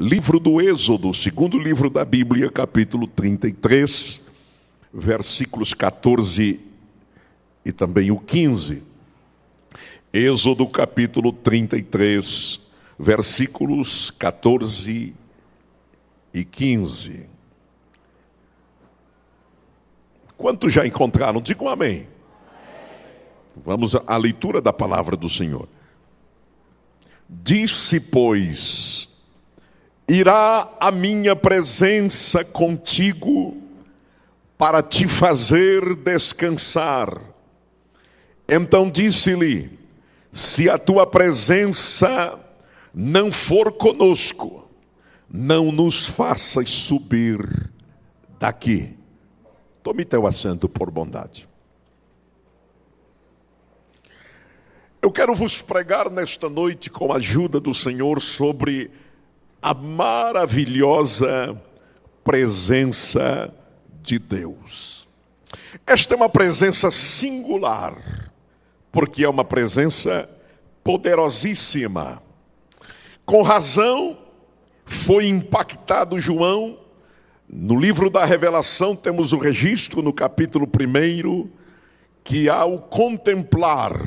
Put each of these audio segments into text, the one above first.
Livro do Êxodo, segundo livro da Bíblia, capítulo 33, versículos 14 e também o 15. Êxodo, capítulo 33, versículos 14 e 15. Quantos já encontraram? Digam amém. Vamos à leitura da palavra do Senhor. Disse, pois, irá a minha presença contigo para te fazer descansar. Então disse-lhe, se a tua presença não for conosco, não nos faças subir daqui. Tome teu assento por bondade. Eu quero vos pregar nesta noite, com a ajuda do Senhor, sobre a maravilhosa presença de Deus. Esta é uma presença singular, porque é uma presença poderosíssima. Com razão, foi impactado João. No livro da Revelação temos o registro, no capítulo 1, que ao contemplar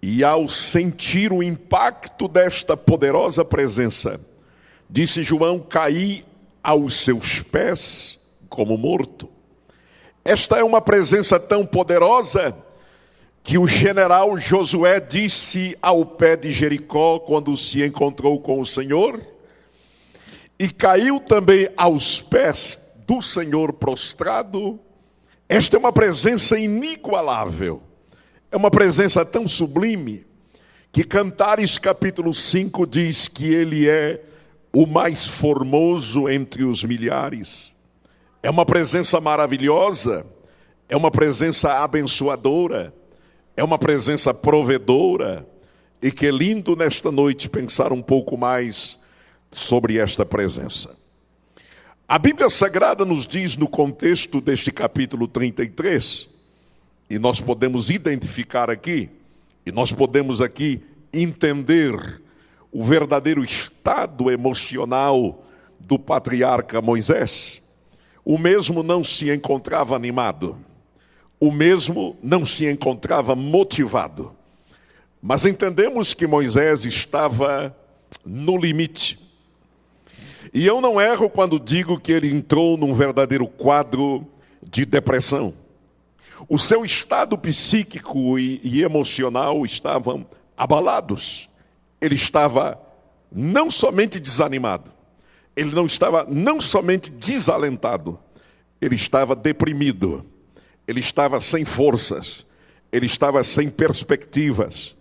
e ao sentir o impacto desta poderosa presença, disse João, caí aos seus pés como morto. Esta é uma presença tão poderosa que o general Josué disse ao pé de Jericó, quando se encontrou com o Senhor, e caiu também aos pés do Senhor prostrado. Esta é uma presença inigualável. É uma presença tão sublime que Cantares capítulo 5 diz que ele é o mais formoso entre os milhares. É uma presença maravilhosa, é uma presença abençoadora, é uma presença provedora. E que lindo nesta noite pensar um pouco mais sobre esta presença. A Bíblia Sagrada nos diz no contexto deste capítulo 33, e nós podemos identificar aqui, e nós podemos aqui entender o verdadeiro estado emocional do patriarca Moisés. O mesmo não se encontrava animado, o mesmo não se encontrava motivado, mas entendemos que Moisés estava no limite. E eu não erro quando digo que ele entrou num verdadeiro quadro de depressão. O seu estado psíquico e emocional estavam abalados. Ele estava não somente desanimado, ele não estava não somente desalentado, ele estava deprimido, ele estava sem forças, ele estava sem perspectivas,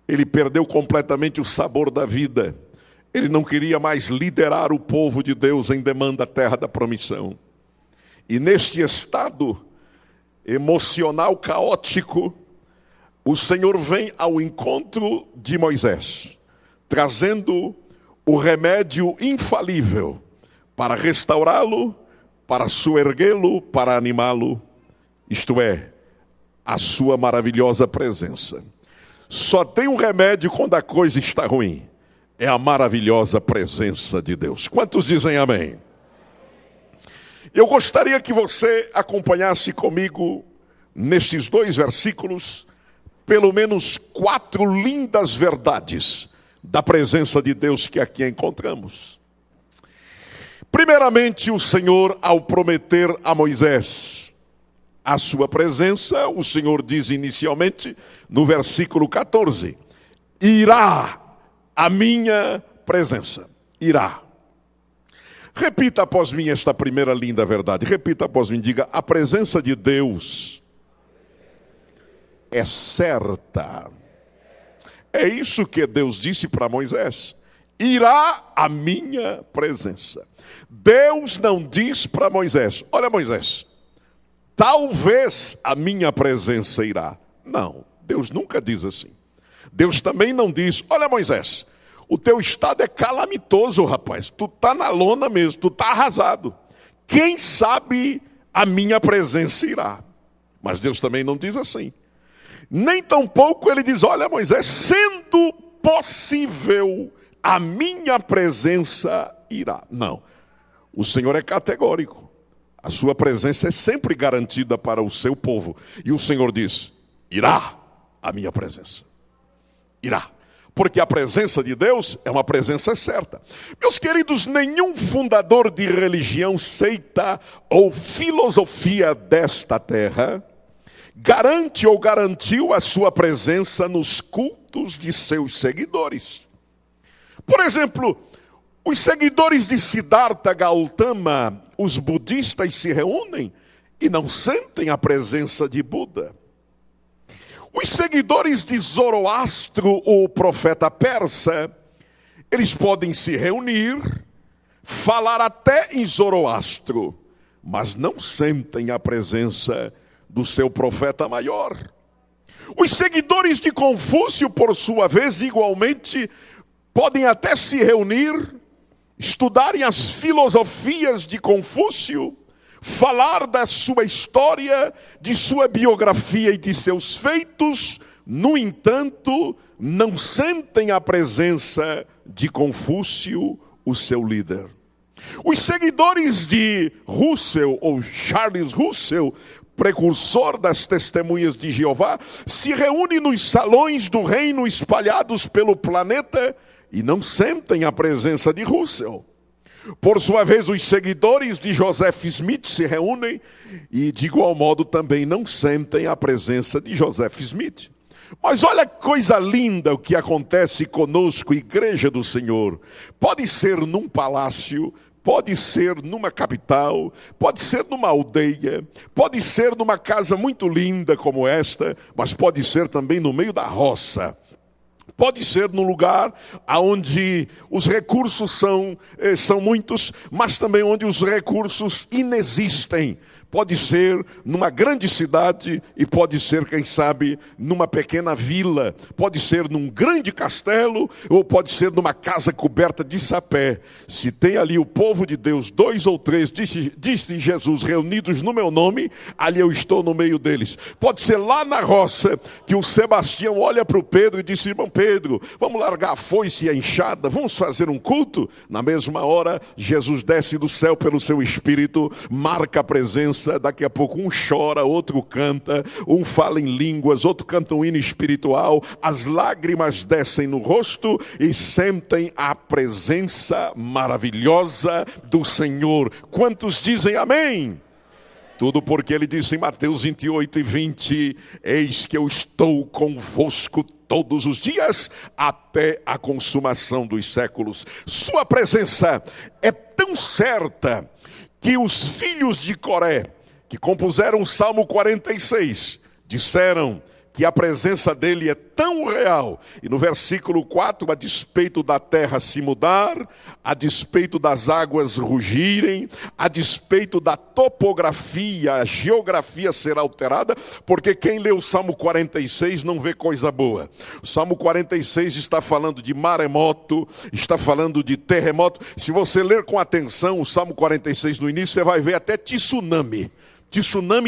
ele perdeu completamente o sabor da vida, ele não queria mais liderar o povo de Deus em demanda da terra da promissão. E neste estado emocional caótico, o Senhor vem ao encontro de Moisés, trazendo o remédio infalível para restaurá-lo, para soerguê-lo, para animá-lo, isto é, a sua maravilhosa presença. Só tem um remédio quando a coisa está ruim, é a maravilhosa presença de Deus. Quantos dizem amém? Eu gostaria que você acompanhasse comigo, nestes 2 versículos, pelo menos 4 lindas verdades da presença de Deus que aqui encontramos. Primeiramente, o Senhor, ao prometer a Moisés a sua presença, o Senhor diz inicialmente, no versículo 14, irá a minha presença, irá. Repita após mim esta primeira linda verdade. Repita após mim, diga, a presença de Deus é certa. É isso que Deus disse para Moisés. Irá a minha presença. Deus não diz para Moisés, olha Moisés, talvez a minha presença irá. Não, Deus nunca diz assim. Deus também não diz, olha Moisés, o teu estado é calamitoso, rapaz. Tu está na lona mesmo, tu está arrasado. Quem sabe a minha presença irá. Mas Deus também não diz assim. Nem tampouco ele diz, olha Moisés, sendo possível, a minha presença irá. Não. O Senhor é categórico. A sua presença é sempre garantida para o seu povo. E o Senhor diz: irá a minha presença. Irá. Porque a presença de Deus é uma presença certa. Meus queridos, nenhum fundador de religião, seita ou filosofia desta terra garante ou garantiu a sua presença nos cultos de seus seguidores. Por exemplo, os seguidores de Siddhartha Gautama, os budistas, se reúnem e não sentem a presença de Buda. Os seguidores de Zoroastro, o profeta persa, eles podem se reunir, falar até em Zoroastro, mas não sentem a presença do seu profeta maior. Os seguidores de Confúcio, por sua vez, igualmente, podem até se reunir, estudarem as filosofias de Confúcio, falar da sua história, de sua biografia e de seus feitos, no entanto, não sentem a presença de Confúcio, o seu líder. Os seguidores de Russell, ou Charles Russell, precursor das Testemunhas de Jeová, se reúnem nos salões do reino espalhados pelo planeta e não sentem a presença de Russell. Por sua vez, os seguidores de Joseph Smith se reúnem e, de igual modo, também não sentem a presença de Joseph Smith. Mas olha que coisa linda o que acontece conosco, Igreja do Senhor. Pode ser num palácio, pode ser numa capital, pode ser numa aldeia, pode ser numa casa muito linda como esta, mas pode ser também no meio da roça. Pode ser num lugar onde os recursos são muitos, mas também onde os recursos inexistem. Pode ser numa grande cidade e pode ser, quem sabe, numa pequena vila. Pode ser num grande castelo ou pode ser numa casa coberta de sapé. Se tem ali o povo de Deus, 2 ou 3, disse Jesus, reunidos no meu nome, ali eu estou no meio deles. Pode ser lá na roça que o Sebastião olha para o Pedro e disse: irmão Pedro, vamos largar a foice e a enxada, vamos fazer um culto? Na mesma hora, Jesus desce do céu pelo seu Espírito, marca a presença. Daqui a pouco um chora, outro canta, um fala em línguas, outro canta um hino espiritual, as lágrimas descem no rosto e sentem a presença maravilhosa do Senhor. Quantos dizem amém? Tudo porque ele disse em Mateus 28:20, eis que eu estou convosco todos os dias, até a consumação dos séculos. Sua presença é tão certa que os filhos de Coré, que compuseram o Salmo 46, disseram que a presença dele é tão real. E no versículo 4, a despeito da terra se mudar, a despeito das águas rugirem, a despeito da topografia, a geografia ser alterada, porque quem lê o Salmo 46 não vê coisa boa. O Salmo 46 está falando de maremoto, está falando de terremoto. Se você ler com atenção o Salmo 46 no início, você vai ver até tsunami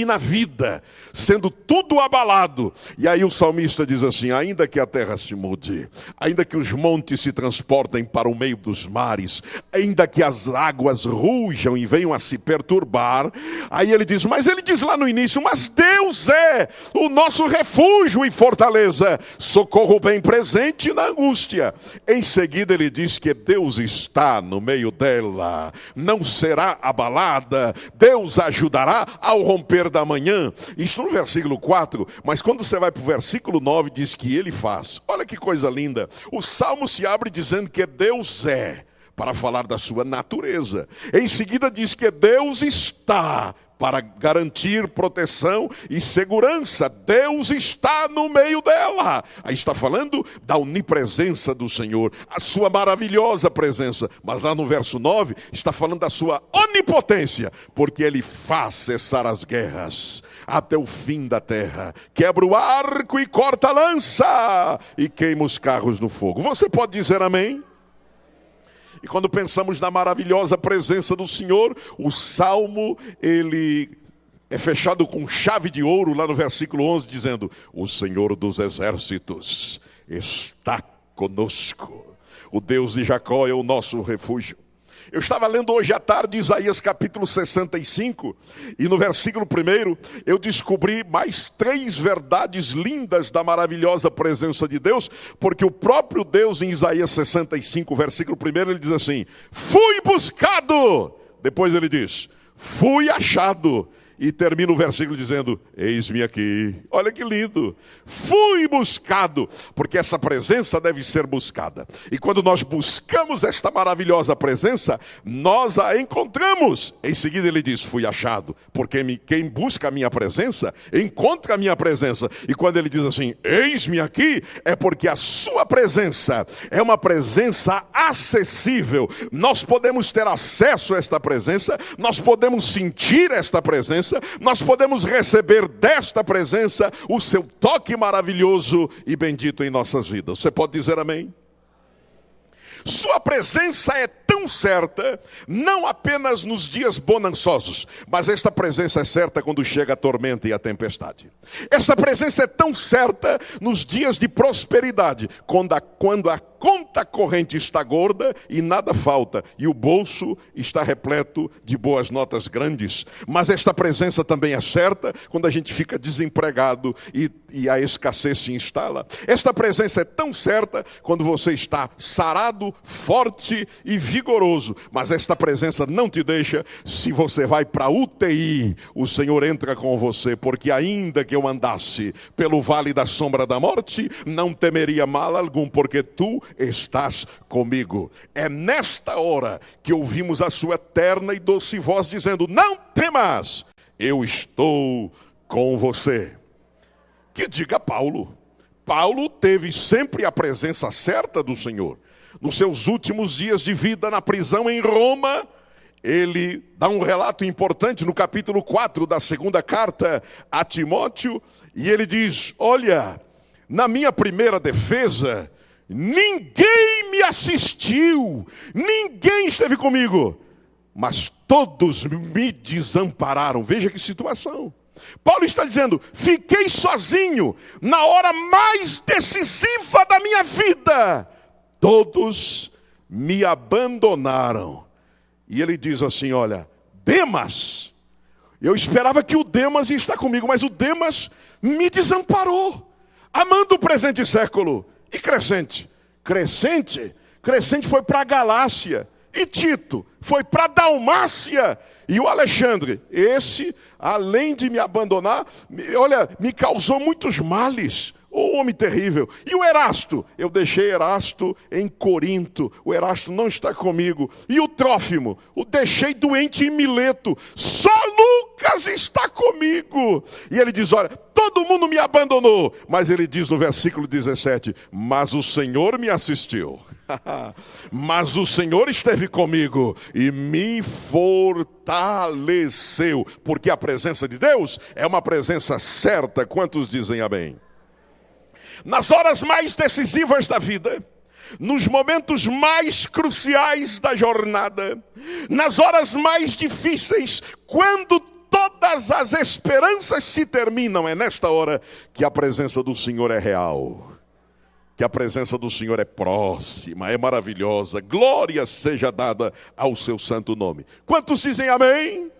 na vida, sendo tudo abalado. E aí o salmista diz assim: ainda que a terra se mude, ainda que os montes se transportem para o meio dos mares, ainda que as águas rujam e venham a se perturbar, aí ele diz, mas ele diz lá no início, mas Deus é o nosso refúgio e fortaleza, socorro bem presente na angústia. Em seguida ele diz que Deus está no meio dela, não será abalada, Deus ajudará ao romper da manhã. Isso no versículo 4, mas quando você vai para o versículo 9, diz que ele faz. Olha que coisa linda. O Salmo se abre dizendo que Deus é, para falar da sua natureza. Em seguida diz que Deus está, para garantir proteção e segurança. Deus está no meio dela. Aí está falando da onipresença do Senhor, a sua maravilhosa presença. Mas lá no verso 9, está falando da sua onipotência, porque ele faz cessar as guerras até o fim da terra, quebra o arco e corta a lança e queima os carros no fogo. Você pode dizer amém? E quando pensamos na maravilhosa presença do Senhor, o Salmo, ele é fechado com chave de ouro, lá no versículo 11, dizendo, o Senhor dos exércitos está conosco. O Deus de Jacó é o nosso refúgio. Eu estava lendo hoje à tarde Isaías capítulo 65, e no versículo 1 eu descobri mais 3 verdades lindas da maravilhosa presença de Deus, porque o próprio Deus em Isaías 65, versículo 1, ele diz assim: fui buscado. Depois ele diz: fui achado. E termina o versículo dizendo: eis-me aqui. Olha que lindo. Fui buscado, porque essa presença deve ser buscada. E quando nós buscamos esta maravilhosa presença, nós a encontramos. Em seguida ele diz: fui achado, porque quem busca a minha presença, encontra a minha presença. E quando ele diz assim: eis-me aqui, é porque a sua presença é uma presença acessível. Nós podemos ter acesso a esta presença, nós podemos sentir esta presença, nós podemos receber desta presença o seu toque maravilhoso e bendito em nossas vidas. Você pode dizer amém? Sua presença é tão certa, não apenas nos dias bonançosos, mas esta presença é certa quando chega a tormenta e a tempestade. Essa presença é tão certa nos dias de prosperidade, quando a conta corrente está gorda e nada falta, e o bolso está repleto de boas notas grandes. Mas esta presença também é certa quando a gente fica desempregado e a escassez se instala. Esta presença é tão certa quando você está sarado, forte e vigoroso. Mas esta presença não te deixa se você vai para a UTI. O Senhor entra com você, porque ainda que eu andasse pelo vale da sombra da morte, não temeria mal algum, porque tu estás comigo. É nesta hora que ouvimos a sua eterna e doce voz dizendo: não temas, eu estou com você. Que diga Paulo. Paulo teve sempre a presença certa do Senhor. Nos seus últimos dias de vida na prisão em Roma, ele dá um relato importante no capítulo 4 da segunda carta a Timóteo, e ele diz: olha, na minha primeira defesa, ninguém me assistiu, ninguém esteve comigo, mas todos me desampararam. Veja que situação. Paulo está dizendo: fiquei sozinho na hora mais decisiva da minha vida. Todos me abandonaram. E ele diz assim: olha, Demas, eu esperava que o Demas ia estar comigo, mas o Demas me desamparou, amando o presente século. E Crescente foi para a Galácia. E Tito foi para a Dalmácia. E o Alexandre, esse, além de me abandonar, olha, me causou muitos males. O homem terrível. E o Erasto? Eu deixei Erasto em Corinto. O Erasto não está comigo. E o Trófimo? O deixei doente em Mileto. Só Lucas está comigo. E ele diz: olha, todo mundo me abandonou. Mas ele diz no versículo 17: mas o Senhor me assistiu. Mas o Senhor esteve comigo e me fortaleceu. Porque a presença de Deus é uma presença certa. Quantos dizem amém? Nas horas mais decisivas da vida, nos momentos mais cruciais da jornada, nas horas mais difíceis, quando todas as esperanças se terminam, é nesta hora que a presença do Senhor é real, que a presença do Senhor é próxima, é maravilhosa. Glória seja dada ao seu santo nome. Quantos dizem amém?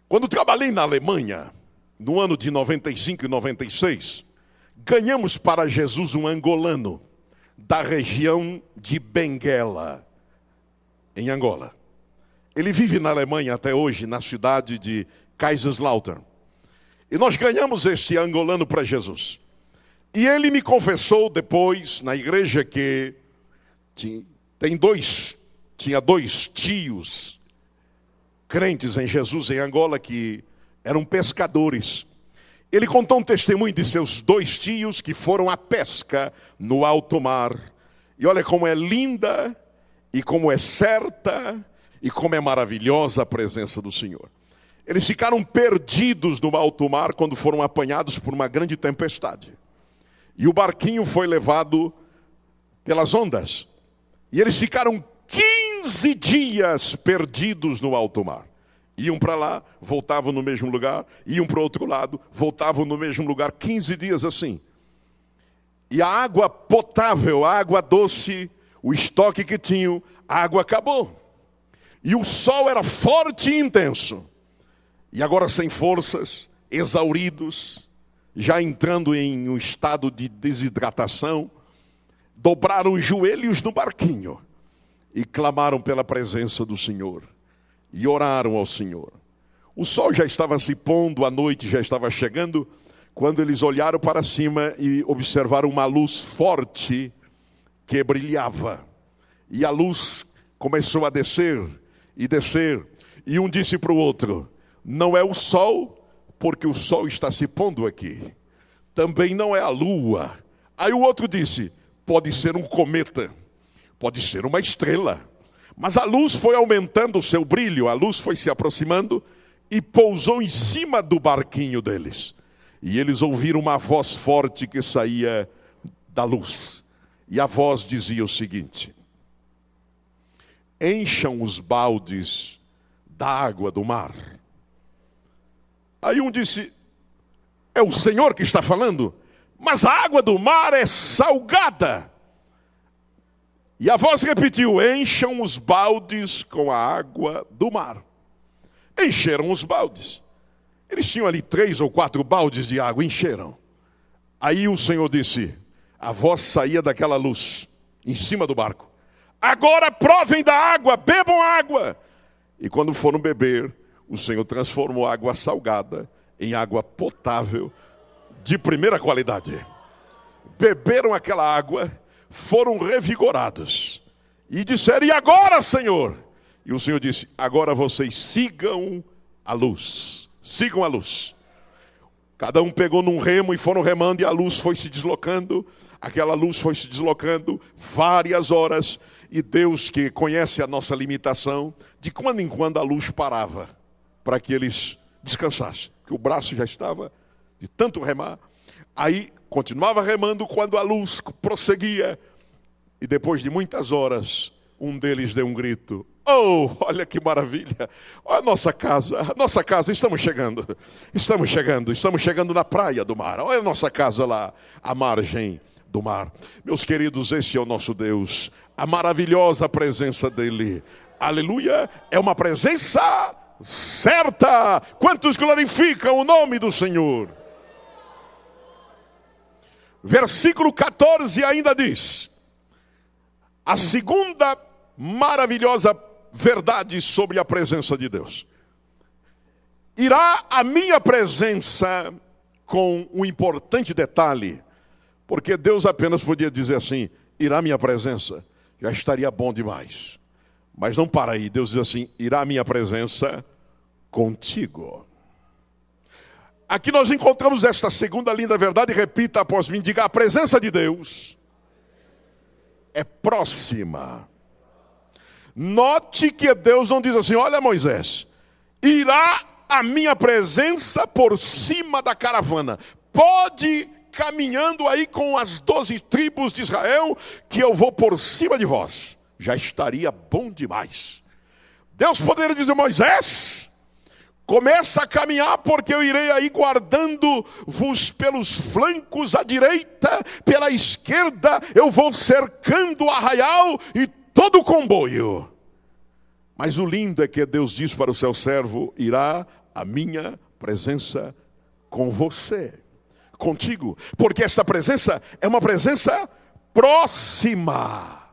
Quando trabalhei na Alemanha, no ano de 95 e 96, ganhamos para Jesus um angolano da região de Benguela, em Angola. Ele vive na Alemanha até hoje, na cidade de Kaiserslautern. E nós ganhamos este angolano para Jesus. E ele me confessou depois, na igreja, que tinha dois tios crentes em Jesus em Angola que eram pescadores. Ele contou um testemunho de seus 2 tios que foram à pesca no alto mar. E olha como é linda, e como é certa, e como é maravilhosa a presença do Senhor. Eles ficaram perdidos no alto mar quando foram apanhados por uma grande tempestade. E o barquinho foi levado pelas ondas. E eles ficaram 15 dias perdidos no alto mar. Iam para lá, voltavam no mesmo lugar, iam para o outro lado, voltavam no mesmo lugar, 15 dias assim. E a água potável, a água doce, o estoque que tinham, a água acabou. E o sol era forte e intenso. E agora sem forças, exauridos, já entrando em um estado de desidratação, dobraram os joelhos no barquinho e clamaram pela presença do Senhor. E oraram ao Senhor. O sol já estava se pondo, a noite já estava chegando, quando eles olharam para cima e observaram uma luz forte que brilhava. E a luz começou a descer e descer. E um disse para o outro: não é o sol, porque o sol está se pondo aqui. Também não é a lua. Aí o outro disse: pode ser um cometa, pode ser uma estrela. Mas a luz foi aumentando o seu brilho, a luz foi se aproximando e pousou em cima do barquinho deles. E eles ouviram uma voz forte que saía da luz. E a voz dizia o seguinte: encham os baldes da água do mar. Aí um disse: é o Senhor que está falando, mas a água do mar é salgada. E a voz repetiu: encham os baldes com a água do mar. Encheram os baldes. Eles tinham ali 3 ou 4 baldes de água, encheram. Aí o Senhor disse, a voz saía daquela luz, em cima do barco: agora provem da água, bebam água. E quando foram beber, o Senhor transformou a água salgada em água potável, de primeira qualidade. Beberam aquela água, foram revigorados. E disseram: e agora, Senhor? E o Senhor disse: agora vocês sigam a luz. Sigam a luz. Cada um pegou num remo e foram remando, e a luz foi se deslocando. Aquela luz foi se deslocando várias horas. E Deus, que conhece a nossa limitação, de quando em quando a luz parava, para que eles descansassem, que o braço já estava de tanto remar. Aí continuava remando quando a luz prosseguia. E depois de muitas horas, um deles deu um grito: oh, olha que maravilha! Olha a nossa casa, estamos chegando na praia do mar. Olha a nossa casa lá, à margem do mar. Meus queridos, esse é o nosso Deus, a maravilhosa presença dele. Aleluia! É uma presença certa. Quantos glorificam o nome do Senhor? Versículo 14 ainda diz: a segunda maravilhosa verdade sobre a presença de Deus. Irá a minha presença com um importante detalhe, porque Deus apenas podia dizer assim: irá a minha presença, já estaria bom demais. Mas não para aí, Deus diz assim: irá a minha presença contigo. Aqui nós encontramos esta segunda linda verdade, repita após mim, diga: a presença de Deus é próxima. Note que Deus não diz assim: olha, Moisés, irá a minha presença por cima da caravana. Pode ir caminhando aí com as 12 tribos de Israel, que eu vou por cima de vós. Já estaria bom demais. Deus poderia dizer: Moisés, começa a caminhar, porque eu irei aí guardando-vos pelos flancos, à direita, pela esquerda, eu vou cercando o arraial e todo o comboio. Mas o lindo é que Deus diz para o seu servo: irá a minha presença com você, contigo, porque essa presença é uma presença próxima.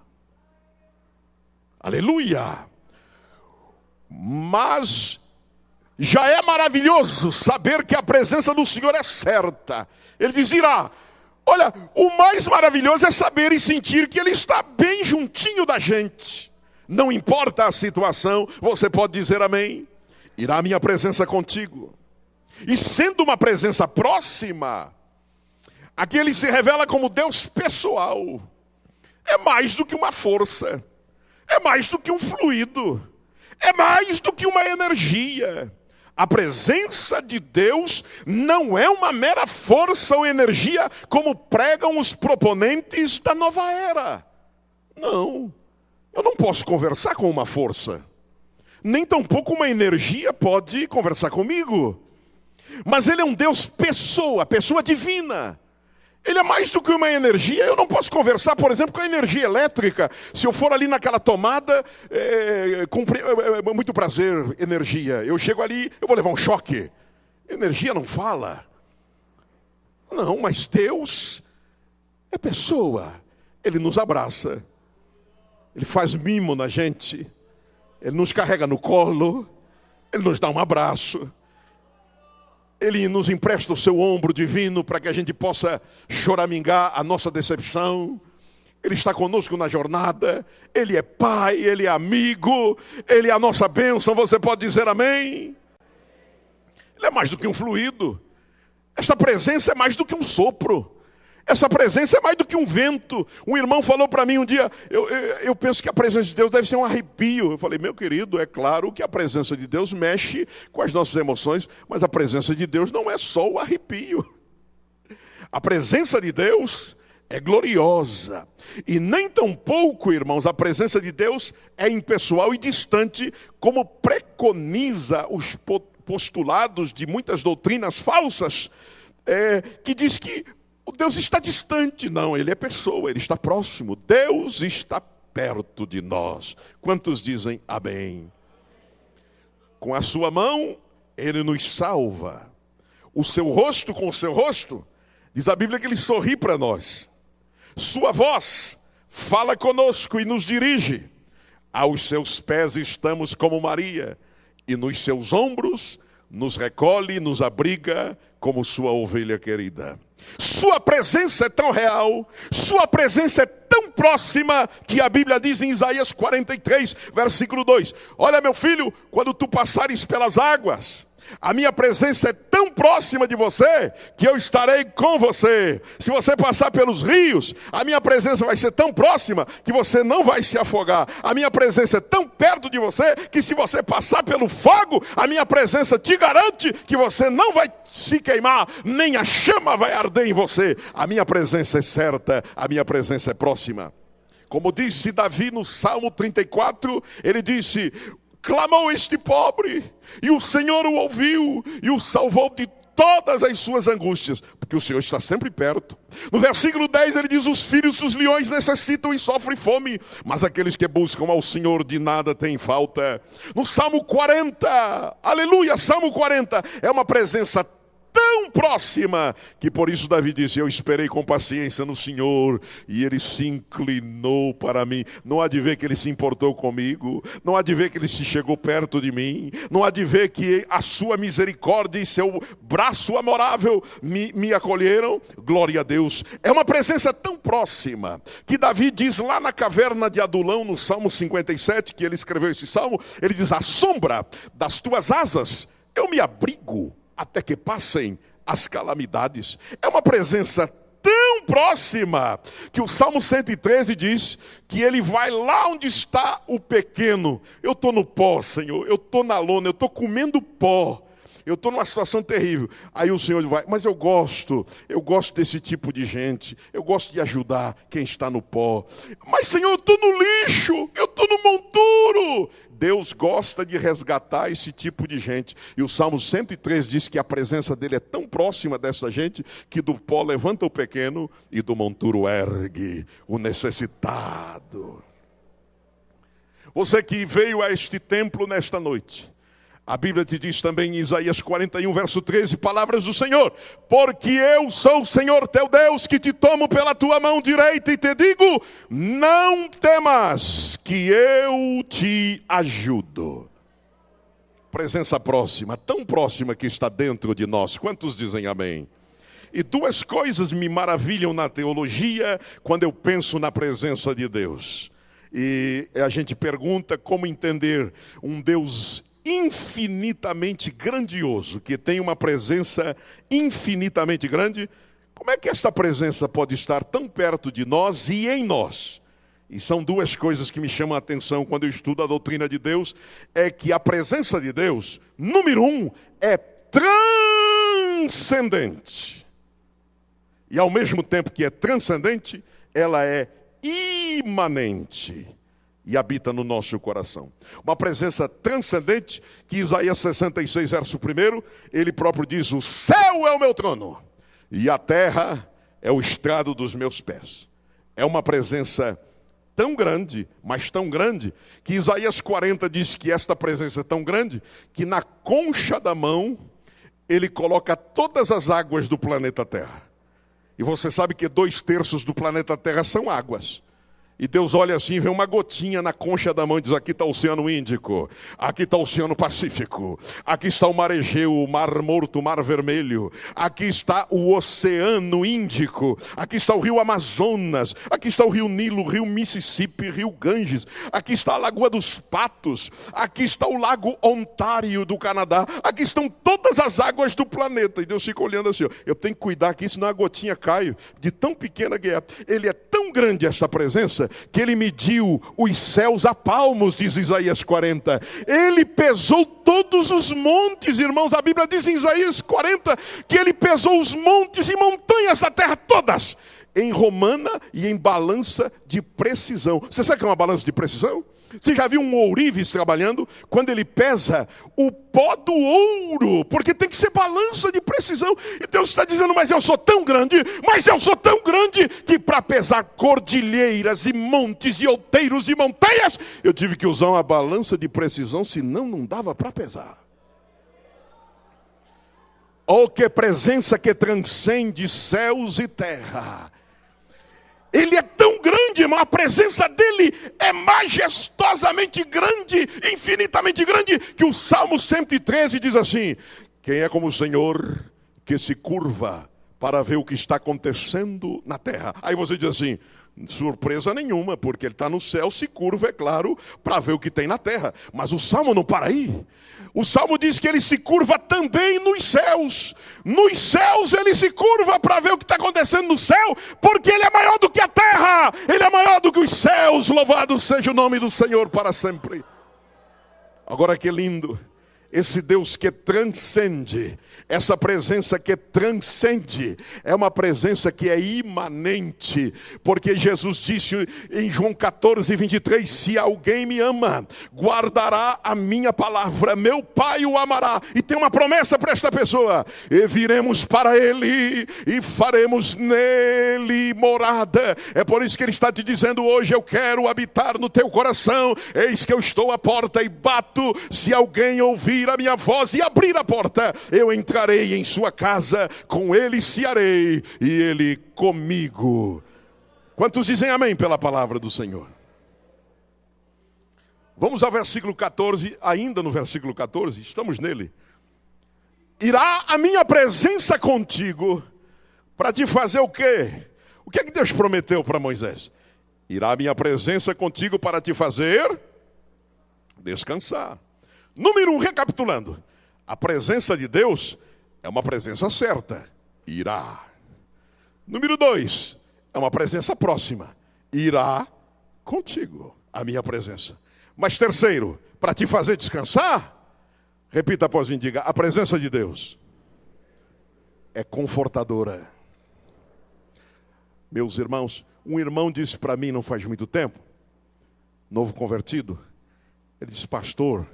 Aleluia! Mas já é maravilhoso saber que a presença do Senhor é certa. Ele diz: irá. Olha, o mais maravilhoso é saber e sentir que Ele está bem juntinho da gente. Não importa a situação, você pode dizer amém. Irá a minha presença contigo. E sendo uma presença próxima, aqui Ele se revela como Deus pessoal. É mais do que uma força. É mais do que um fluido. É mais do que uma energia. A presença de Deus não é uma mera força ou energia, como pregam os proponentes da nova era. Não, eu não posso conversar com uma força. Nem tampouco uma energia pode conversar comigo. Mas Ele é um Deus pessoa, pessoa divina. Ele é mais do que uma energia. Eu não posso conversar, por exemplo, com a energia elétrica. Se eu for ali naquela tomada, muito prazer, energia. Eu chego ali, eu vou levar um choque. Energia não fala. Não, mas Deus é pessoa. Ele nos abraça. Ele faz mimo na gente. Ele nos carrega no colo. Ele nos dá um abraço. Ele nos empresta o seu ombro divino para que a gente possa choramingar a nossa decepção. Ele está conosco na jornada. Ele é pai, ele é amigo, ele é a nossa bênção. Você pode dizer amém? Ele é mais do que um fluido. Esta presença é mais do que um sopro. Essa presença é mais do que um vento. Um irmão falou para mim um dia, eu penso que a presença de Deus deve ser um arrepio. Eu falei, meu querido, é claro que a presença de Deus mexe com as nossas emoções, mas a presença de Deus não é só o arrepio. A presença de Deus é gloriosa. E nem tão pouco, irmãos, a presença de Deus é impessoal e distante, como preconiza os postulados de muitas doutrinas falsas, que diz que o Deus está distante. Não, ele é pessoa, ele está próximo. Deus está perto de nós. Quantos dizem amém? Com a sua mão, ele nos salva. O seu rosto com o seu rosto, diz a Bíblia que ele sorri para nós. Sua voz fala conosco e nos dirige. Aos seus pés estamos como Maria, e nos seus ombros nos recolhe, nos abriga como sua ovelha querida. Sua presença é tão real, sua presença é tão próxima, que a Bíblia diz em Isaías 43, versículo 2, olha meu filho, quando tu passares pelas águas, a minha presença é tão próxima de você, que eu estarei com você. Se você passar pelos rios, a minha presença vai ser tão próxima, que você não vai se afogar. A minha presença é tão perto de você, que se você passar pelo fogo, a minha presença te garante que você não vai se queimar, nem a chama vai arder em você. A minha presença é certa, a minha presença é próxima. Como disse Davi no Salmo 34, ele disse, clamou este pobre, e o Senhor o ouviu, e o salvou de todas as suas angústias, porque o Senhor está sempre perto. No versículo 10 ele diz, os filhos dos leões necessitam e sofrem fome, mas aqueles que buscam ao Senhor de nada têm falta. No Salmo 40, aleluia, Salmo 40, é uma presença tão próxima, que por isso Davi disse, eu esperei com paciência no Senhor, e ele se inclinou para mim. Não há de ver que ele se importou comigo, não há de ver que ele se chegou perto de mim, não há de ver que a sua misericórdia e seu braço amorável me acolheram. Glória a Deus. É uma presença tão próxima, que Davi diz lá na caverna de Adulão, no Salmo 57, que ele escreveu esse salmo, ele diz, à sombra das tuas asas eu me abrigo, até que passem as calamidades. É uma presença tão próxima, que o Salmo 113 diz que ele vai lá onde está o pequeno. Eu estou no pó, Senhor, eu estou na lona, eu estou comendo pó, eu estou numa situação terrível. Aí o Senhor vai, mas eu gosto desse tipo de gente, eu gosto de ajudar quem está no pó. Mas Senhor, eu estou no lixo, eu estou no monturo. Deus gosta de resgatar esse tipo de gente. E o Salmo 103 diz que a presença dele é tão próxima dessa gente, que do pó levanta o pequeno e do monturo ergue o necessitado. Você que veio a este templo nesta noite, a Bíblia te diz também em Isaías 41, verso 13, palavras do Senhor, porque eu sou o Senhor teu Deus, que te tomo pela tua mão direita e te digo, não temas, que eu te ajudo. Presença próxima, tão próxima que está dentro de nós. Quantos dizem amém? E duas coisas me maravilham na teologia, quando eu penso na presença de Deus. E a gente pergunta como entender um Deus infinitamente grandioso, que tem uma presença infinitamente grande. Como é que essa presença pode estar tão perto de nós e em nós? E são duas coisas que me chamam a atenção quando eu estudo a doutrina de Deus, é que a presença de Deus, número 1, é transcendente. E ao mesmo tempo que é transcendente, ela é imanente. E habita no nosso coração. Uma presença transcendente, que Isaías 66, verso 1, ele próprio diz, o céu é o meu trono, e a terra é o estrado dos meus pés. É uma presença tão grande, mas tão grande, que Isaías 40 diz que esta presença é tão grande, que na concha da mão, ele coloca todas as águas do planeta Terra. E você sabe que 2/3 do planeta Terra são águas. E Deus olha assim, vê uma gotinha na concha da mão e diz: aqui está o Oceano Índico, aqui está o Oceano Pacífico, aqui está o Mar Egeu, o Mar Morto, o Mar Vermelho, aqui está o Oceano Índico, aqui está o Rio Amazonas, aqui está o Rio Nilo, o Rio Mississippi, Rio Ganges, aqui está a Lagoa dos Patos, aqui está o Lago Ontário do Canadá, aqui estão todas as águas do planeta. E Deus fica olhando assim, ó, eu tenho que cuidar aqui, senão a gotinha cai, de tão pequena que é. Ele é tão grande essa presença, que ele mediu os céus a palmos, diz Isaías 40. Ele pesou todos os montes, irmãos. A Bíblia diz em Isaías 40 que ele pesou os montes e montanhas da terra todas, em romana e em balança de precisão. Você sabe o que é uma balança de precisão? Você já viu um ourives trabalhando? Quando ele pesa o pó do ouro, porque tem que ser balança de precisão. E Deus está dizendo, mas eu sou tão grande, que para pesar cordilheiras e montes e outeiros e montanhas, eu tive que usar uma balança de precisão, senão não dava para pesar. Oh, que presença que transcende céus e terra. Ele é tão grande, irmão, a presença dele é majestosamente grande, infinitamente grande, que o Salmo 113 diz assim: quem é como o Senhor que se curva para ver o que está acontecendo na terra? Aí você diz assim, surpresa nenhuma, porque ele está no céu, se curva, é claro, para ver o que tem na terra. Mas o Salmo não para aí. O Salmo diz que ele se curva também nos céus. Nos céus ele se curva para ver o que está acontecendo no céu, porque ele é maior do que a terra, ele é maior do que os céus. Louvado seja o nome do Senhor para sempre. Agora que lindo, esse Deus que transcende, essa presença que transcende, é uma presença que é imanente, porque Jesus disse em João 14, 23, se alguém me ama, guardará a minha palavra, meu Pai o amará, e tem uma promessa para esta pessoa, e viremos para ele, e faremos nele morada. É por isso que ele está te dizendo hoje, eu quero habitar no teu coração, eis que eu estou à porta e bato, se alguém ouvir a minha voz e abrir a porta, eu entrarei em sua casa, com ele cearei e ele comigo. Quantos dizem amém pela palavra do Senhor? Vamos ao versículo 14, ainda no versículo 14, estamos nele. Irá a minha presença contigo para te fazer o quê? O que é que Deus prometeu para Moisés? Irá a minha presença contigo para te fazer descansar. Número 1, recapitulando. A presença de Deus é uma presença certa. Irá. Número 2, é uma presença próxima. Irá contigo, a minha presença. Mas terceiro, para te fazer descansar, repita após mim, diga, a presença de Deus é confortadora. Meus irmãos, um irmão disse para mim não faz muito tempo, novo convertido, ele disse, pastor,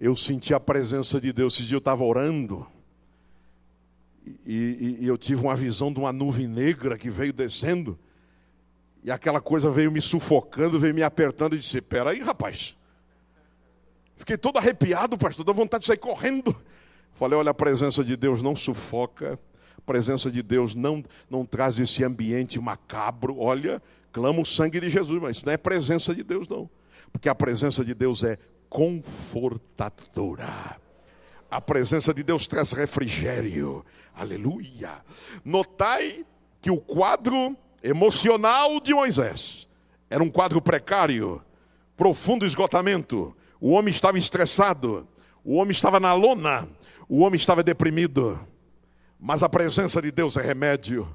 eu senti a presença de Deus. Esse dia eu estava orando e eu tive uma visão de uma nuvem negra que veio descendo e aquela coisa veio me sufocando, veio me apertando e disse, espera aí, rapaz. Fiquei todo arrepiado, pastor, dá vontade de sair correndo. Falei, olha, a presença de Deus não sufoca, a presença de Deus não traz esse ambiente macabro. Olha, clama o sangue de Jesus, mas isso não é presença de Deus não, porque a presença de Deus é confortadora. A presença de Deus traz refrigério. Aleluia. Notai que o quadro emocional de Moisés era um quadro precário, profundo esgotamento. O homem estava estressado, o homem estava na lona, o homem estava deprimido. Mas a presença de Deus é remédio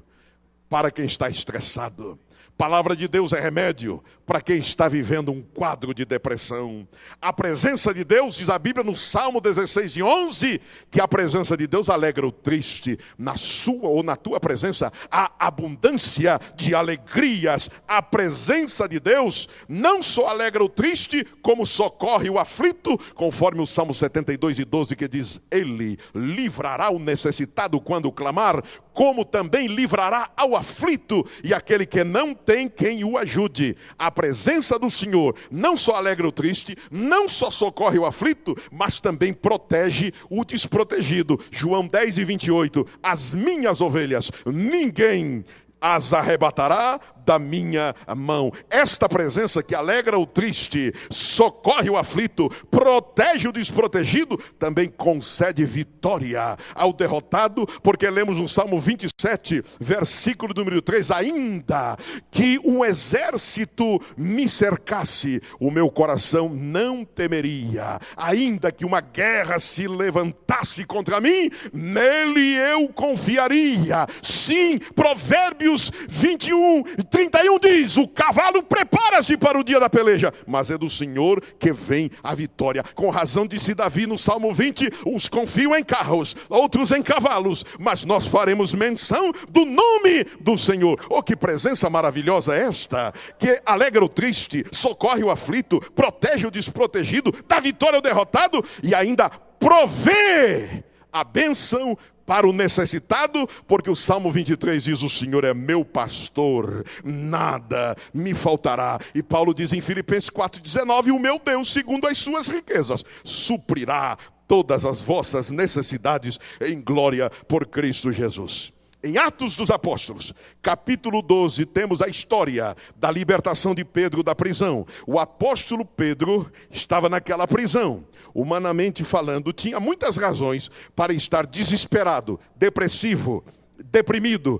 para quem está estressado. Palavra de Deus é remédio para quem está vivendo um quadro de depressão. A presença de Deus, diz a Bíblia no Salmo 16 e 11, que a presença de Deus alegra o triste. Na sua ou na tua presença há abundância de alegrias. A presença de Deus não só alegra o triste, como socorre o aflito, conforme o Salmo 72 e 12 que diz, ele livrará o necessitado quando clamar. como também livrará ao aflito e aquele que não tem quem o ajude. A presença do Senhor não só alegra o triste, não só socorre o aflito, mas também protege o desprotegido. João 10:28, as minhas ovelhas, ninguém as arrebatará da minha mão. Esta presença que alegra o triste, socorre o aflito, protege o desprotegido, também concede vitória ao derrotado, porque lemos no Salmo 27, versículo número 3, ainda que um exército me cercasse, o meu coração não temeria, ainda que uma guerra se levantasse contra mim, nele eu confiaria. Sim, Provérbios 21:31 diz, o cavalo prepara-se para o dia da peleja, mas é do Senhor que vem a vitória. Com razão disse Davi no Salmo 20, uns confiam em carros, outros em cavalos, mas nós faremos menção do nome do Senhor. Oh, que presença maravilhosa esta, que alegra o triste, socorre o aflito, protege o desprotegido, dá vitória ao derrotado e ainda provê a bênção para o necessitado, porque o Salmo 23 diz, o Senhor é meu pastor, nada me faltará. E Paulo diz em Filipenses 4:19, o meu Deus, segundo as suas riquezas, suprirá todas as vossas necessidades em glória por Cristo Jesus. Em Atos dos Apóstolos, capítulo 12, temos a história da libertação de Pedro da prisão. O apóstolo Pedro estava naquela prisão. Humanamente falando, tinha muitas razões para estar desesperado, depressivo, deprimido,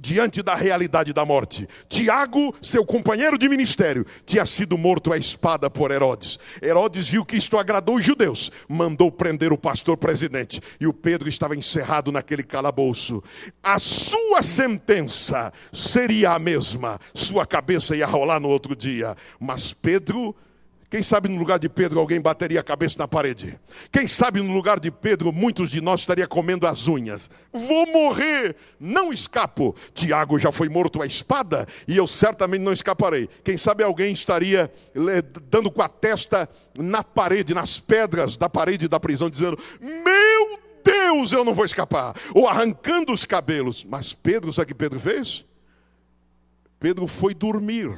diante da realidade da morte. Tiago, seu companheiro de ministério, tinha sido morto à espada por Herodes. Herodes viu que isto agradou os judeus, mandou prender o pastor presidente, e o Pedro estava encerrado naquele calabouço. A sua sentença seria a mesma, sua cabeça ia rolar no outro dia, mas Pedro, quem sabe no lugar de Pedro alguém bateria a cabeça na parede? Quem sabe no lugar de Pedro muitos de nós estaria comendo as unhas? Vou morrer, não escapo. Tiago já foi morto à espada e eu certamente não escaparei. Quem sabe alguém estaria dando com a testa na parede, nas pedras da parede da prisão, dizendo, meu Deus, eu não vou escapar. Ou arrancando os cabelos. Mas Pedro, sabe o que Pedro fez? Pedro foi dormir.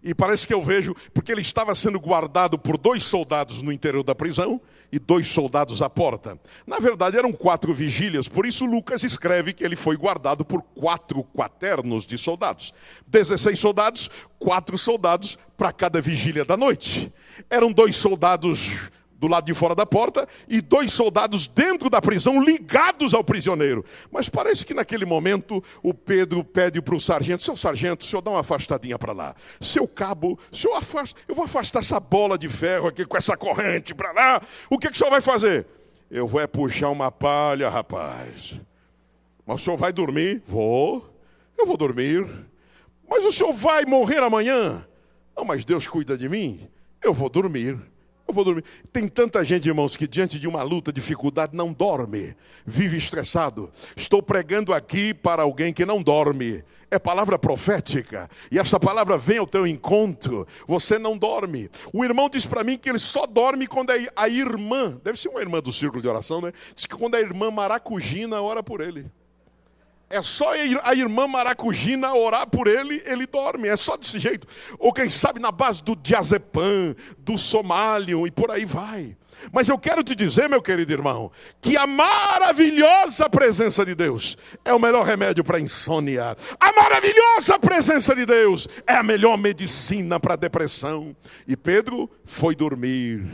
E parece que eu vejo, porque ele estava sendo guardado por 2 soldados no interior da prisão e 2 soldados à porta. Na verdade eram 4 vigílias, por isso Lucas escreve que ele foi guardado por 4 quaternos de soldados. 16 soldados, 4 soldados para cada vigília da noite. Eram 2 soldados do lado de fora da porta e 2 soldados dentro da prisão ligados ao prisioneiro. Mas parece que naquele momento o Pedro pede para o sargento, seu sargento, o senhor dá uma afastadinha para lá. Seu cabo, o senhor afasta, eu vou afastar essa bola de ferro aqui com essa corrente para lá. O que o senhor vai fazer? Eu vou puxar uma palha, rapaz. Mas o senhor vai dormir? Eu vou dormir. Mas o senhor vai morrer amanhã? Não, mas Deus cuida de mim. Eu vou dormir. Tem tanta gente, irmãos, que diante de uma luta, dificuldade, não dorme, vive estressado. Estou pregando aqui para alguém que não dorme. É palavra profética. E essa palavra vem ao teu encontro. Você não dorme. O irmão diz para mim que ele só dorme quando a irmã, deve ser uma irmã do círculo de oração, né? Diz que quando a irmã Maracujina ora por ele. É só a irmã Maracujina orar por ele, ele dorme. É só desse jeito. Ou quem sabe na base do diazepam, do somálium e por aí vai. Mas eu quero te dizer, meu querido irmão, que a maravilhosa presença de Deus é o melhor remédio para a insônia. A maravilhosa presença de Deus é a melhor medicina para a depressão. E Pedro foi dormir.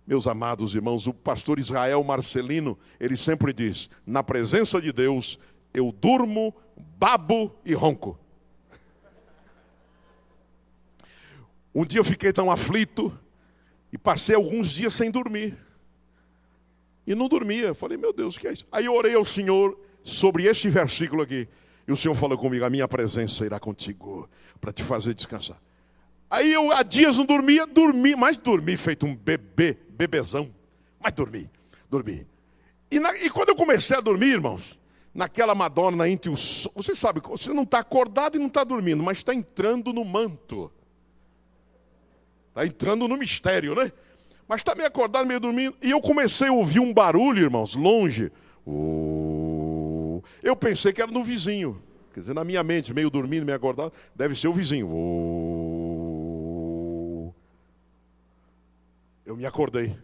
Meus amados irmãos, o pastor Israel Marcelino, ele sempre diz, na presença de Deus, eu durmo, babo e ronco. Um dia eu fiquei tão aflito e passei alguns dias sem dormir. E não dormia. Falei, meu Deus, o que é isso? Aí eu orei ao Senhor sobre este versículo aqui. E o Senhor falou comigo, a minha presença irá contigo para te fazer descansar. Aí eu há dias não dormia, mas dormi feito um bebezão. Mas dormi. E quando eu comecei a dormir, irmãos, naquela Madonna entre o sol, você sabe, você não está acordado e não está dormindo, mas está entrando no manto. Está entrando no mistério, né? Mas está meio acordado, meio dormindo. E eu comecei a ouvir um barulho, irmãos, longe. Eu pensei que era no vizinho. Quer dizer, na minha mente, meio dormindo, meio acordado, deve ser o vizinho. Eu me acordei.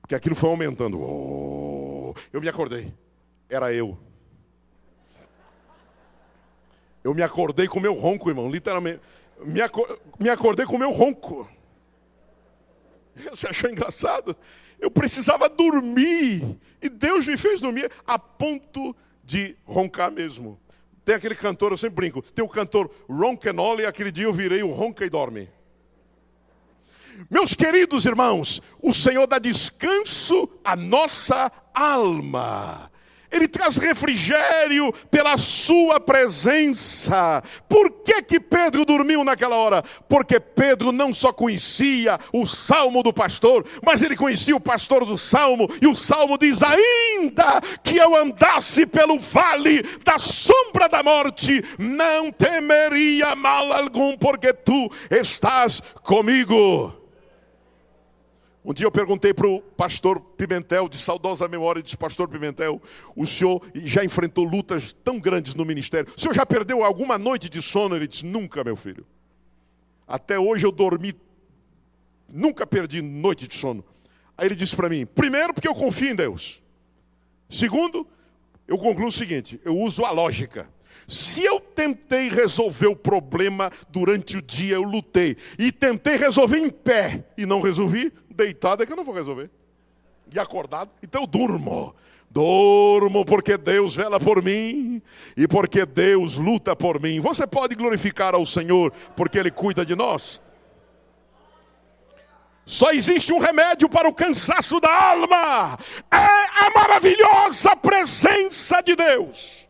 Porque aquilo foi aumentando. Eu me acordei. Era eu. Eu me acordei com o meu ronco, irmão, literalmente. Me acordei com o meu ronco. Você achou engraçado? Eu precisava dormir. E Deus me fez dormir a ponto de roncar mesmo. Tem aquele cantor, eu sempre brinco, tem o cantor Ronquenoli, e aquele dia eu virei o Ronca e Dorme. Meus queridos irmãos, o Senhor dá descanso à nossa alma. Ele traz refrigério pela sua presença. Por que Pedro dormiu naquela hora? Porque Pedro não só conhecia o salmo do pastor, mas ele conhecia o pastor do salmo. E o salmo diz: ainda que eu andasse pelo vale da sombra da morte, não temeria mal algum, porque tu estás comigo. Um dia eu perguntei para o pastor Pimentel, de saudosa memória, disse: pastor Pimentel, o senhor já enfrentou lutas tão grandes no ministério, o senhor já perdeu alguma noite de sono? Ele disse: nunca, meu filho. Até hoje eu dormi, nunca perdi noite de sono. Aí ele disse para mim: primeiro, porque eu confio em Deus. Segundo, eu concluo o seguinte: eu uso a lógica. Se eu tentei resolver o problema durante o dia, eu lutei, e tentei resolver em pé, e não resolvi, deitado é que eu não vou resolver. E acordado, então eu durmo. Durmo porque Deus vela por mim, e porque Deus luta por mim. Você pode glorificar ao Senhor, porque Ele cuida de nós. Só existe um remédio para o cansaço da alma: é a maravilhosa presença de Deus.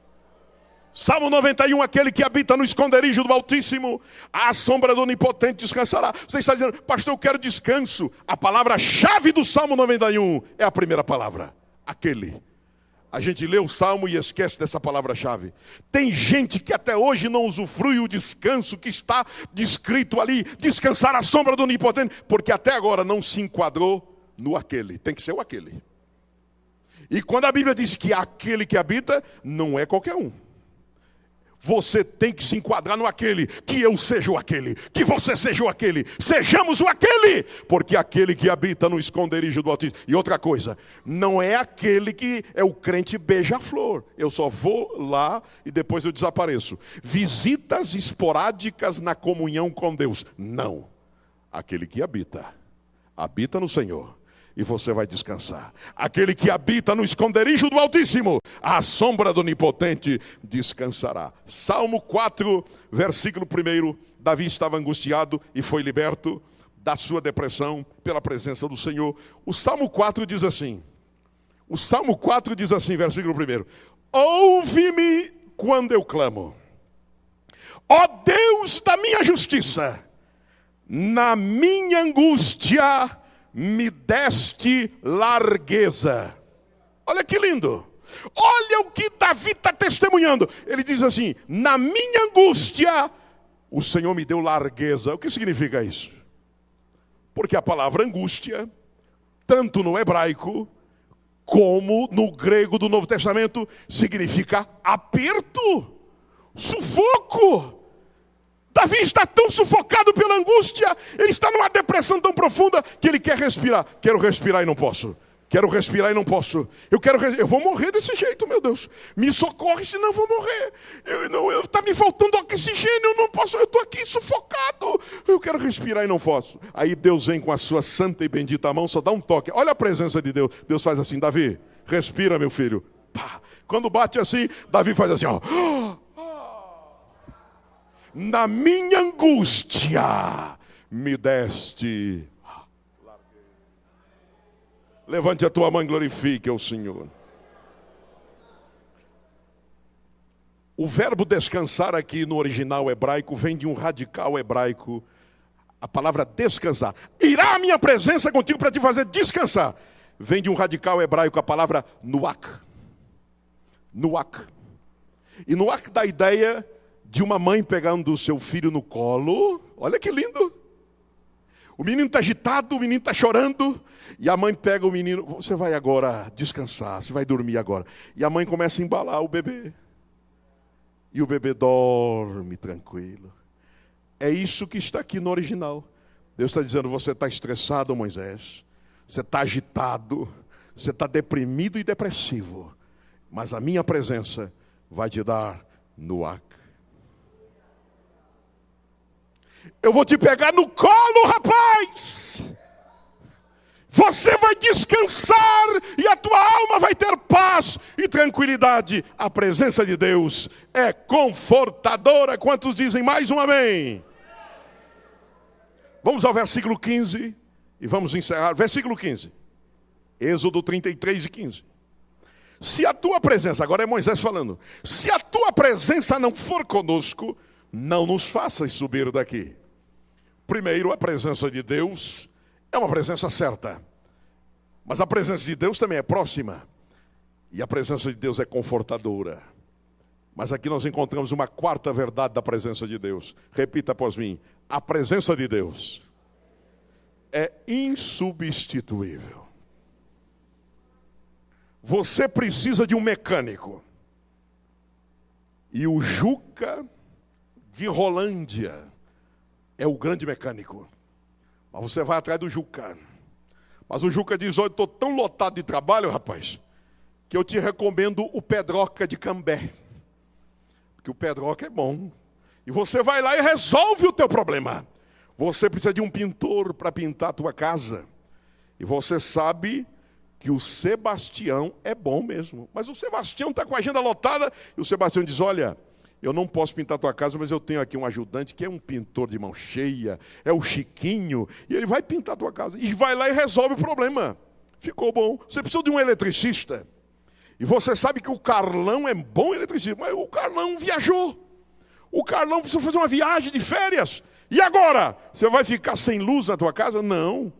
Salmo 91, aquele que habita no esconderijo do Altíssimo, à sombra do Onipotente descansará. Você está dizendo: pastor, eu quero descanso. A palavra-chave do Salmo 91 é a primeira palavra: aquele. A gente lê o Salmo e esquece dessa palavra-chave. Tem gente que até hoje não usufrui o descanso que está descrito ali: descansar à sombra do Onipotente, porque até agora não se enquadrou no aquele. Tem que ser o aquele. E quando a Bíblia diz que aquele que habita, não é qualquer um. Você tem que se enquadrar no aquele. Que eu seja o aquele, que você seja o aquele, sejamos o aquele, porque aquele que habita no esconderijo do Altíssimo. E outra coisa, não é aquele que é o crente beija-flor. Eu só vou lá e depois eu desapareço. Visitas esporádicas na comunhão com Deus. Não. Aquele que habita no Senhor, e você vai descansar. Aquele que habita no esconderijo do Altíssimo, à sombra do Onipotente descansará. Salmo 4, versículo 1. Davi estava angustiado e foi liberto da sua depressão pela presença do Senhor. O Salmo 4 diz assim, versículo 1: ouve-me quando eu clamo, ó Deus da minha justiça, na minha angústia me deste largueza. Olha que lindo. Olha o que Davi está testemunhando. Ele diz assim: na minha angústia, o Senhor me deu largueza. O que significa isso? Porque a palavra angústia, tanto no hebraico como no grego do Novo Testamento, significa aperto, sufoco. Davi está tão sufocado pela angústia, ele está numa depressão tão profunda que ele quer respirar. Quero respirar e não posso. Quero respirar e não posso. Eu vou morrer desse jeito, meu Deus. Me socorre, senão eu vou morrer. Está me faltando oxigênio, eu não posso, eu estou aqui sufocado. Eu quero respirar e não posso. Aí Deus vem com a sua santa e bendita mão, só dá um toque. Olha a presença de Deus. Deus faz assim: Davi, respira, meu filho. Pá. Quando bate assim, Davi faz assim, ó. Na minha angústia me deste. Levante a tua mão e glorifique ao Senhor. O verbo descansar aqui no original hebraico vem de um radical hebraico. A palavra descansar. Irá a minha presença contigo para te fazer descansar. Vem de um radical hebraico, a palavra nuak. Nuak. E nuak dá a ideia de uma mãe pegando o seu filho no colo. Olha que lindo. O menino está agitado, o menino está chorando. E a mãe pega o menino: você vai agora descansar, você vai dormir agora. E a mãe começa a embalar o bebê. e o bebê dorme tranquilo. É isso que está aqui no original. Deus está dizendo: você está estressado, Moisés, você está agitado, você está deprimido e depressivo, mas a minha presença vai te dar no ar. Eu vou te pegar no colo, rapaz. Você vai descansar e a tua alma vai ter paz e tranquilidade. A presença de Deus é confortadora. Quantos dizem mais um amém? Vamos ao versículo 15 e vamos encerrar. Versículo 15. Êxodo 33 e 15. Se a tua presença, agora é Moisés falando, se a tua presença não for conosco, não nos faças subir daqui. Primeiro, a presença de Deus é uma presença certa, mas a presença de Deus também é próxima, e a presença de Deus é confortadora. Mas aqui nós encontramos uma quarta verdade da presença de Deus. Repita após mim: a presença de Deus é insubstituível. Você precisa de um mecânico, e o Juca de Rolândia é o grande mecânico. Mas você vai atrás do Juca. Mas o Juca diz: olha, estou tão lotado de trabalho, rapaz, que eu te recomendo o Pedroca de Cambé. Porque o Pedroca é bom. E você vai lá e resolve o teu problema. Você precisa de um pintor para pintar a tua casa. E você sabe que o Sebastião é bom mesmo. Mas o Sebastião está com a agenda lotada. E o Sebastião diz: olha, eu não posso pintar a tua casa, mas eu tenho aqui um ajudante que é um pintor de mão cheia, é o Chiquinho, e ele vai pintar a tua casa. E vai lá e resolve o problema. Ficou bom. Você precisa de um eletricista. E você sabe que o Carlão é bom eletricista, mas o Carlão viajou. O Carlão precisa fazer uma viagem de férias. E agora? Você vai ficar sem luz na tua casa? Não.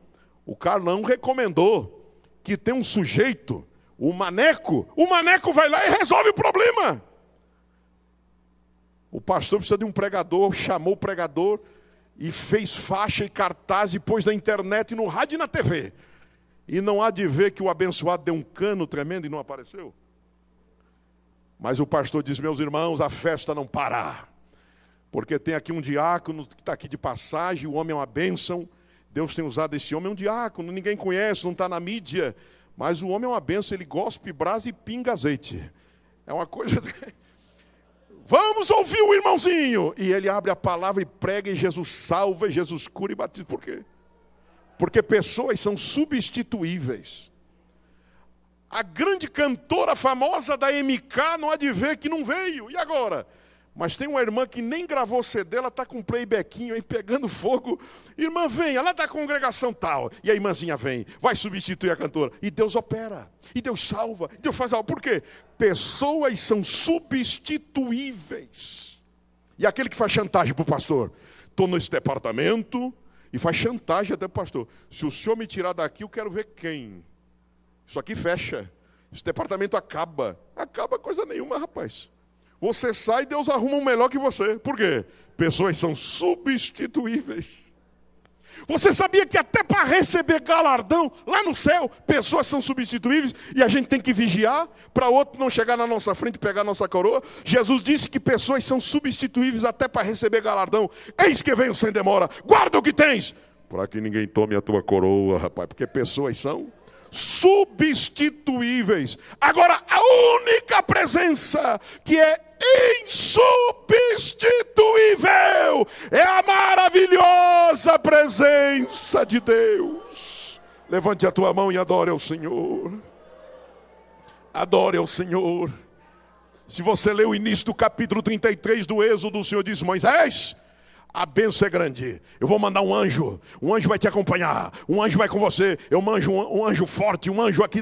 O Carlão recomendou que tem um sujeito, o Maneco vai lá e resolve o problema. O pastor precisa de um pregador, chamou o pregador e fez faixa e cartaz e pôs na internet, no rádio e na TV. E não há de ver que o abençoado deu um cano tremendo e não apareceu. Mas o pastor diz: meus irmãos, a festa não para. Porque tem aqui um diácono que está aqui de passagem, o homem é uma bênção. Deus tem usado esse homem, é um diácono, ninguém conhece, não está na mídia. Mas o homem é uma bênção, ele gospe brasa e pinga azeite. É uma coisa... Vamos ouvir o irmãozinho. E ele abre a palavra e prega, e Jesus salva, e Jesus cura e batiza. Por quê? Porque pessoas são substituíveis. A grande cantora famosa da MK não há de ver que não veio. E agora? Mas tem uma irmã que nem gravou CD, ela está com um playbackinho aí pegando fogo. Irmã, vem, ela é da congregação tal. E a irmãzinha vem, vai substituir a cantora. E Deus opera, e Deus salva, e Deus faz algo. Por quê? Pessoas são substituíveis. E aquele que faz chantagem para o pastor: estou nesse departamento, e faz chantagem até para o pastor: se o senhor me tirar daqui, eu quero ver quem. Isso aqui fecha, esse departamento acaba. Acaba coisa nenhuma, rapaz. Você sai e Deus arruma um melhor que você. Por quê? Pessoas são substituíveis. Você sabia que até para receber galardão lá no céu, pessoas são substituíveis e a gente tem que vigiar para outro não chegar na nossa frente e pegar a nossa coroa? Jesus disse que pessoas são substituíveis até para receber galardão. Eis que venho sem demora, guarda o que tens, para que ninguém tome a tua coroa, rapaz, porque pessoas são substituíveis. Agora, a única presença que é insubstituível é a maravilhosa presença de Deus. Levante a tua mão e adore ao Senhor. Adore ao Senhor. Se você ler o início do capítulo 33 do Êxodo, o Senhor diz: Moisés, a bênção é grande. Eu vou mandar um anjo vai te acompanhar, um anjo vai com você. Eu manjo um anjo forte, um anjo aqui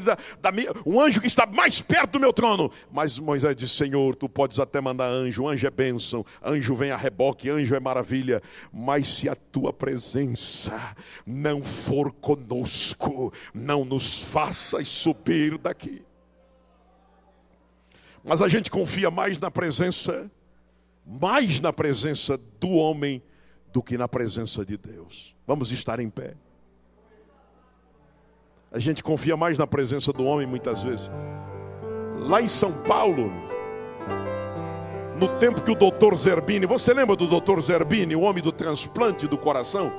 um anjo que está mais perto do meu trono. Mas Moisés disse: Senhor, tu podes até mandar anjo é bênção, anjo vem a reboque, anjo é maravilha, mas se a tua presença não for conosco, não nos faças subir daqui. Mas a gente confia mais na presença do homem do que na presença de Deus. Vamos estar em pé. A gente confia mais na presença do homem muitas vezes. Lá em São Paulo, no tempo que o doutor Zerbini, você lembra do doutor Zerbini, o homem do transplante do coração?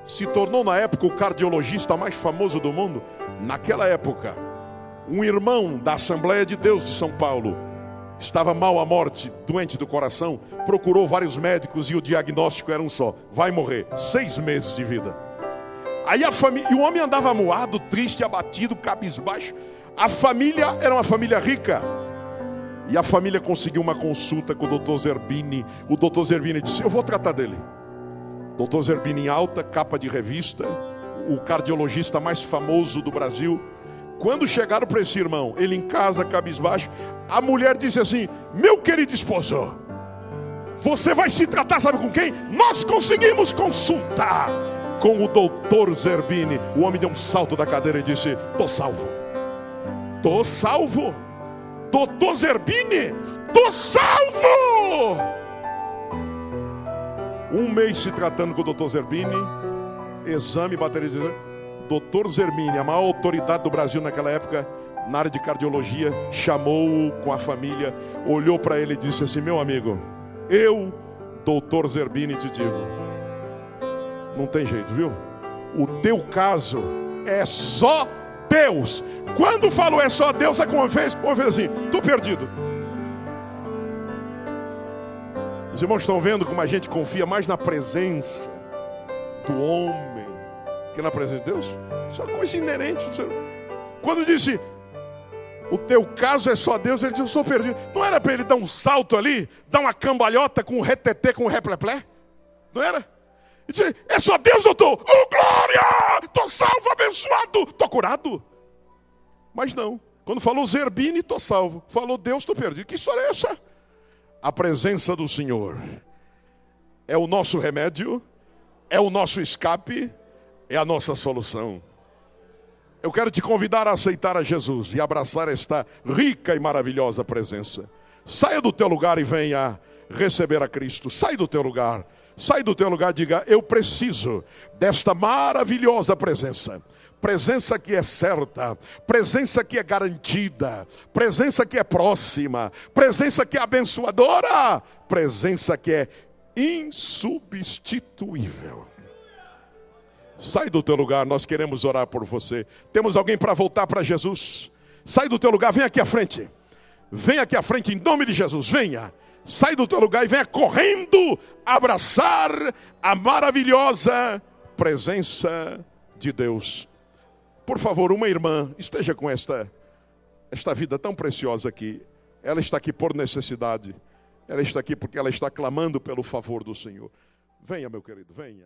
Se tornou na época o cardiologista mais famoso do mundo. Naquela época, um irmão da Assembleia de Deus de São Paulo estava mal à morte, doente do coração, procurou vários médicos e o diagnóstico era um só: vai morrer, 6 meses de vida. Aí a família, e o homem andava amuado, triste, abatido, cabisbaixo. A família era uma família rica. E a família conseguiu uma consulta com o doutor Zerbini. O doutor Zerbini disse: eu vou tratar dele. Doutor Zerbini em alta, capa de revista, o cardiologista mais famoso do Brasil. Quando chegaram para esse irmão, ele em casa, cabisbaixo, a mulher disse assim: meu querido esposo, você vai se tratar, sabe com quem? Nós conseguimos consultar com o doutor Zerbini. O homem deu um salto da cadeira e disse: tô salvo. Tô salvo. Doutor Zerbini, tô salvo. 1 mês se tratando com o doutor Zerbini, exame, bateria de exame. Doutor Zerbini, a maior autoridade do Brasil naquela época, na área de cardiologia, chamou-o com a família, olhou para ele e disse assim: meu amigo, eu, doutor Zerbini, te digo, não tem jeito, viu? O teu caso é só Deus. Quando falou é só Deus, é como fez? Como fez assim: tô perdido. Os irmãos estão vendo como a gente confia mais na presença do homem que na presença de Deus? Isso é uma coisa inerente. Quando disse o teu caso é só Deus, ele disse: eu sou perdido. Não era para ele dar um salto ali, dar uma cambalhota com um reteté, com um repleplé? Não era? Ele disse: é só Deus, doutor. Oh, glória! Estou salvo, abençoado, estou curado. Mas não. Quando falou Zerbini, estou salvo. Falou Deus, estou perdido. Que história é essa? A presença do Senhor é o nosso remédio, é o nosso escape, é a nossa solução. Eu quero te convidar a aceitar a Jesus e abraçar esta rica e maravilhosa presença. Saia do teu lugar e venha receber a Cristo. Sai do teu lugar. Sai do teu lugar e diga: eu preciso desta maravilhosa presença. Presença que é certa, presença que é garantida, presença que é próxima, presença que é abençoadora, presença que é insubstituível. Sai do teu lugar, nós queremos orar por você. Temos alguém para voltar para Jesus? Sai do teu lugar, vem aqui à frente. Vem aqui à frente em nome de Jesus, venha. Sai do teu lugar e venha correndo abraçar a maravilhosa presença de Deus. Por favor, uma irmã esteja com esta vida tão preciosa aqui. Ela está aqui por necessidade. Ela está aqui porque ela está clamando pelo favor do Senhor. Venha, meu querido, venha.